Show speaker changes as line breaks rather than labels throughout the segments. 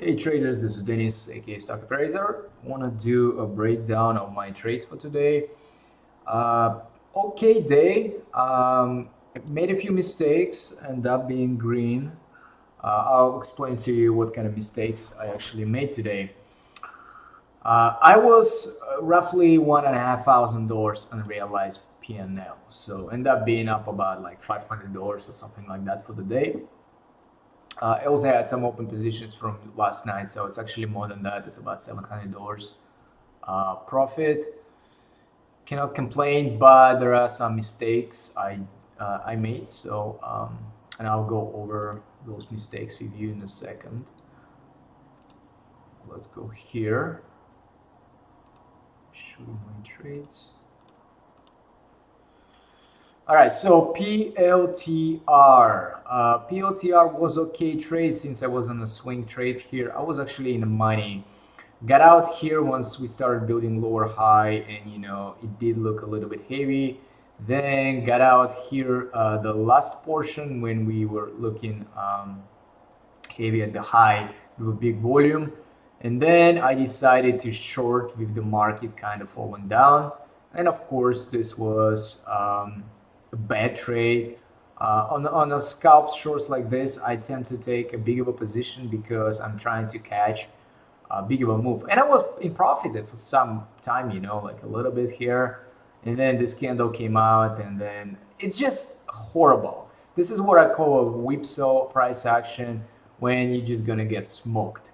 Hey traders, this is Dennis, aka Stock Operator. Want to do a breakdown of my trades for today. Okay day. Made a few mistakes, ended up being green. I'll explain to you what kind of mistakes I actually made today. I was roughly $1,500 unrealized PNL, so end up being up about like $500 or something like that for the day. I also had some open positions from last night, so it's actually more than that. It's about $700 profit. Cannot complain, but there are some mistakes I made. So and I'll go over those mistakes with you in a second. Let's go here. Showing my trades. All right, so PLTR. PLTR was okay trade since I was on a swing trade here. I was actually in the money. Got out here once we started building lower high, and it did look a little bit heavy. Then got out here the last portion when we were looking heavy at the high with a big volume. And then I decided to short with the market kind of falling down. And of course, this was a bad trade. On a scalp shorts like this, I tend to take a big of a position because I'm trying to catch a big of a move. And I was in profit for some time, like a little bit here. And then this candle came out, and then it's just horrible. This is what I call a whipsaw price action when you're just gonna get smoked.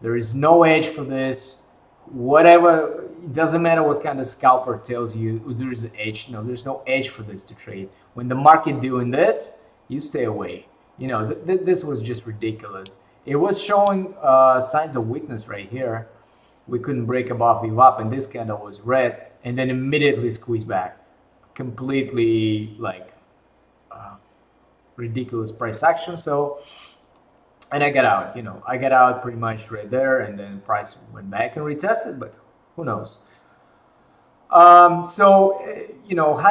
There is no edge for this. Whatever, it doesn't matter what kind of scalper tells you there's an edge. No, there's no edge for this to trade. When the market doing this, you stay away. This was just ridiculous. It was showing signs of weakness right here. We couldn't break above VWAP, and this candle was red, and then immediately squeezed back. Completely like ridiculous price action. So, and I got out. I got out pretty much right there, and then price went back and retested, but who knows? Had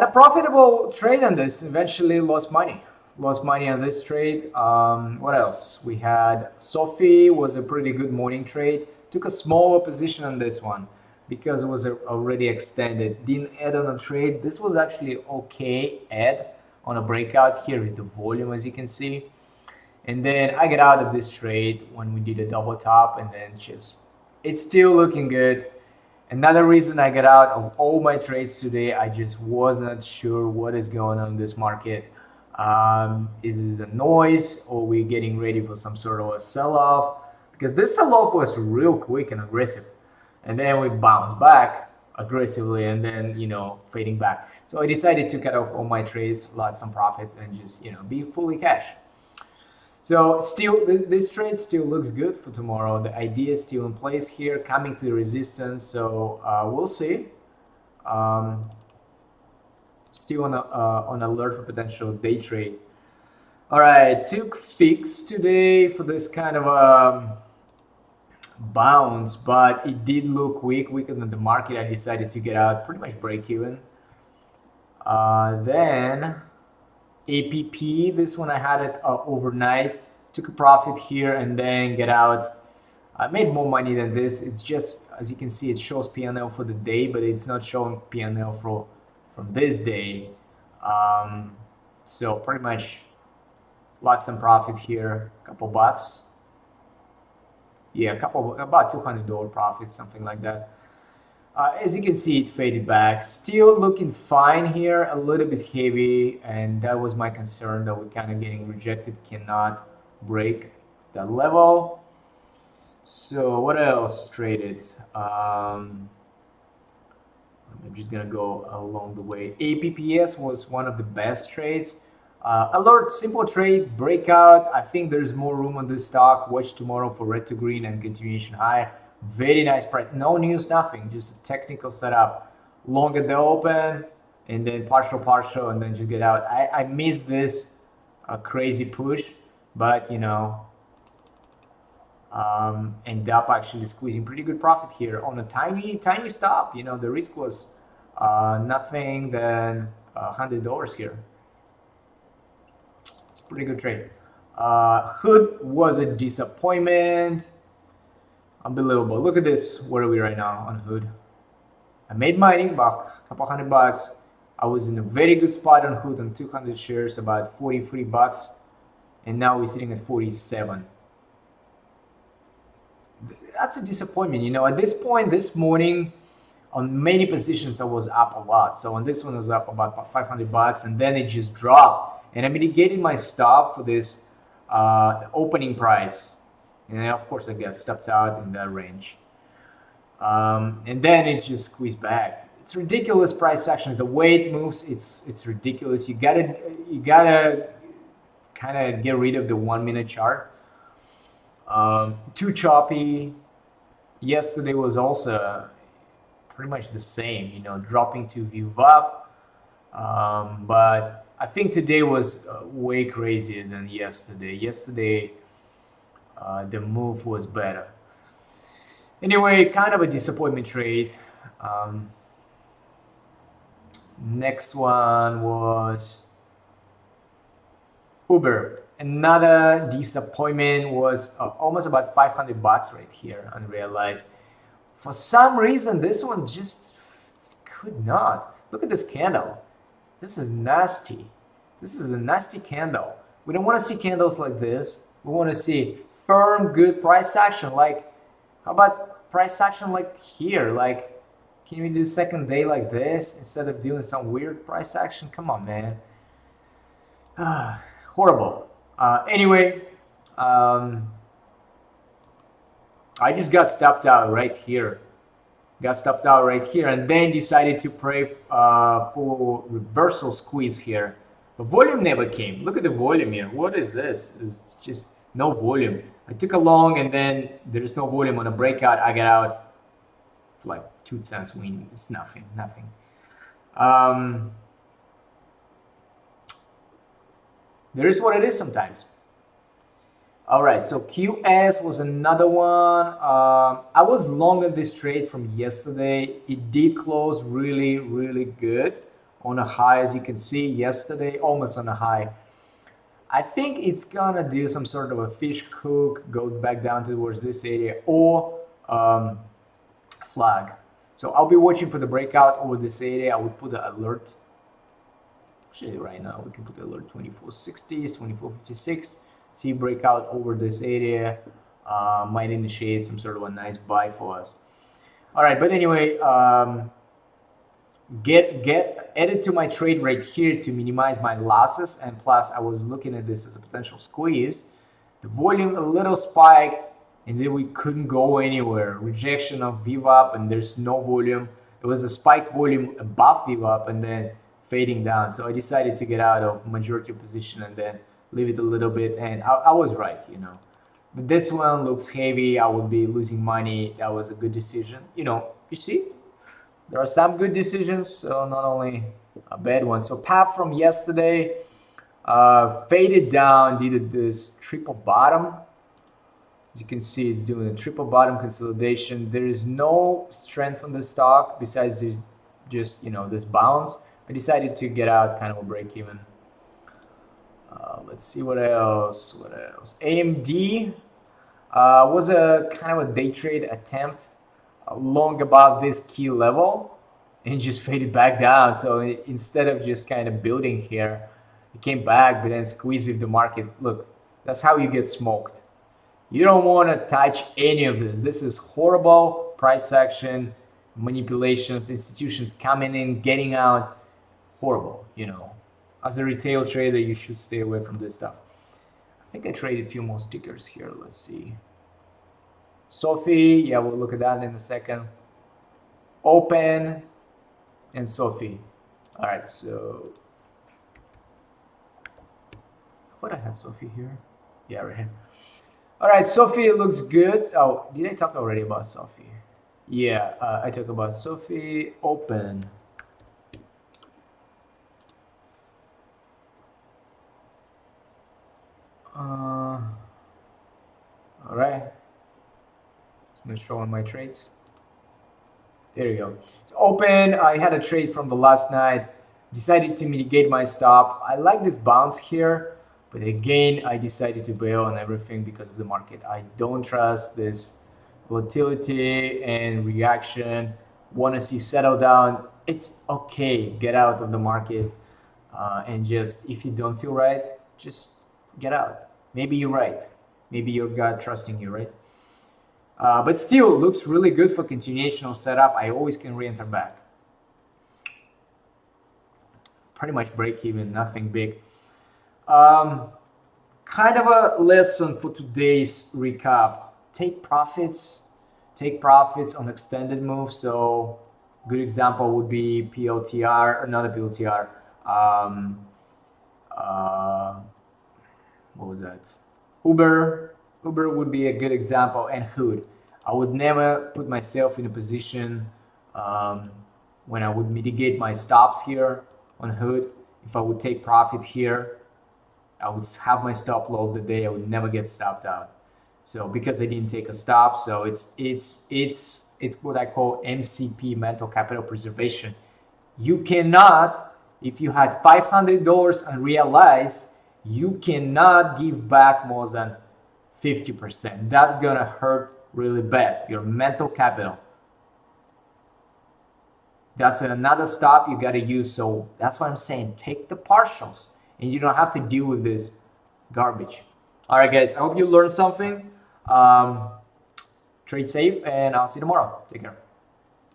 a profitable trade on this. Eventually lost money. Lost money on this trade. What else? We had Sophie was a pretty good morning trade. Took a smaller position on this one because it was already extended. Didn't add on a trade. This was actually okay add on a breakout here with the volume, as you can see. And then I get out of this trade when we did a double top, and then it's still looking good. Another reason I get out of all my trades today, I just wasn't sure what is going on in this market. Is it a noise, or we getting ready for some sort of a sell-off? Because this sell-off was real quick and aggressive. And then we bounced back aggressively, and then, fading back. So I decided to cut off all my trades, lots some profits, and just, be fully cash. So still, this trade still looks good for tomorrow. The idea is still in place here, coming to the resistance. So we'll see. Still on alert for potential day trade. All right, took fix today for this kind of bounce, but it did look weaker than the market. I decided to get out, pretty much break even. Then APP, this one I had it overnight, took a profit here and then get out. I made more money than this. It's just, as you can see, it shows PNL for the day, but it's not showing PNL from this day. So pretty much lots some profit here, couple bucks. Yeah, about $200 profit, something like that. As you can see, it faded back. Still looking fine here, a little bit heavy, and that was my concern that we're kind of getting rejected, cannot break that level. So what else traded? I'm just gonna go along the way. APPS was one of the best trades. Alert, simple trade, breakout. I think there's more room on this stock. Watch tomorrow for red to green and continuation high. Very nice price. No news, nothing. Just a technical setup. Long at the open, and then partial, and then just get out. I missed this crazy push, but end up actually squeezing pretty good profit here on a tiny stop. The risk was nothing than $100 here. It's a pretty good trade. Hood was a disappointment. Unbelievable. Look at this. Where are we right now on Hood? I made money, about a couple $100. I was in a very good spot on Hood on 200 shares, about $43, and now we're sitting at 47. That's a disappointment, you know. At this point, this morning, on many positions, I was up a lot. So on this one, I was up about $500, and then it just dropped. And I mitigated my stop for this opening price, and then of course I got stopped out in that range. And then it just squeezed back. It's ridiculous price actions. The way it moves, it's ridiculous. You gotta kind of get rid of the 1 minute chart. Too choppy. Yesterday was also pretty much the same, you know, dropping to view up. But I think today was way crazier than yesterday. Yesterday, the move was better. Anyway, kind of a disappointment trade. Next one was Uber. Another disappointment was almost about $500 right here, unrealized. For some reason, this one just could not. Look at this candle. This is nasty. This is a nasty candle. We don't want to see candles like this. We want to see firm, good price action. Like, how about price action like here? Like, can we do second day like this instead of doing some weird price action? Come on, man. Horrible. Anyway, I just got stopped out right here. And then decided to pray for reversal squeeze here. The volume never came. Look at the volume here. What is this? It's just no volume. I took a long, and then there's no volume on a breakout. I got out for like 2 cents win. It's nothing. There is what it is sometimes. All right, so QS was another one. I was long on this trade from yesterday. It did close really, really good on a high, as you can see yesterday, almost on a high. I think it's gonna do some sort of a fish cook, go back down towards this area, or flag. So I'll be watching for the breakout over this area. I would put an alert. Actually, right now we can put the alert 2460s, 2456. See breakout over this area, might initiate some sort of a nice buy for us. All right, but anyway, get added to my trade right here to minimize my losses. And plus, I was looking at this as a potential squeeze. The volume a little spiked, and then we couldn't go anywhere. Rejection of VWAP, and there's no volume. It was a spike volume above VWAP, and then fading down. So I decided to get out of majority position and then leave it a little bit, and I was right, you know. But this one looks heavy. I would be losing money. That was a good decision. You know, you see, there are some good decisions, so not only a bad one. So path from yesterday faded down, did this triple bottom. As you can see, it's doing a triple bottom consolidation. There is no strength on the stock besides just you know, this bounce. I decided to get out, kind of a break even. Let's see what else. AMD was a kind of a day trade attempt, long above this key level, and just faded back down. So instead of just kind of building here, it came back, but then squeezed with the market. Look, that's how you get smoked. You don't want to touch any of this. This is horrible price action, manipulations, institutions coming in, getting out. Horrible, you know. As a retail trader, you should stay away from this stuff. I think I traded a few more stickers here. Let's see. Sophie, yeah, we'll look at that in a second. Open and Sophie. All right, so I thought I had Sophie here. Yeah, right here. All right, Sophie looks good. Oh, did I talk already about Sophie? Yeah, I talked about Sophie. Open. All right, so I'm gonna show on my trades. There you go. So open, I had a trade from the last night, decided to mitigate my stop. I like this bounce here, but again, I decided to bail on everything because of the market. I don't trust this volatility and reaction, want to see settle down, it's okay. Get out of the market, and just if you don't feel right, just get out. Maybe you're right. Maybe your gut trusting you, right? But still looks really good for continuational setup. I always can re-enter back. Pretty much break even, nothing big. Kind of a lesson for today's recap. Take profits on extended moves. So good example would be PLTR, or not a PLTR. What was that? Uber would be a good example, and Hood. I would never put myself in a position when I would mitigate my stops here on Hood. If I would take profit here, I would have my stop loss the day. I would never get stopped out. So because I didn't take a stop, so it's what I call MCP, mental capital preservation. You cannot, if you had $500 unrealized, you cannot give back more than 50%. That's gonna hurt really bad, your mental capital. That's another stop you gotta use. So that's what I'm saying, take the partials and you don't have to deal with this garbage. All right, guys, I hope you learned something. Trade safe, and I'll see you tomorrow. Take care.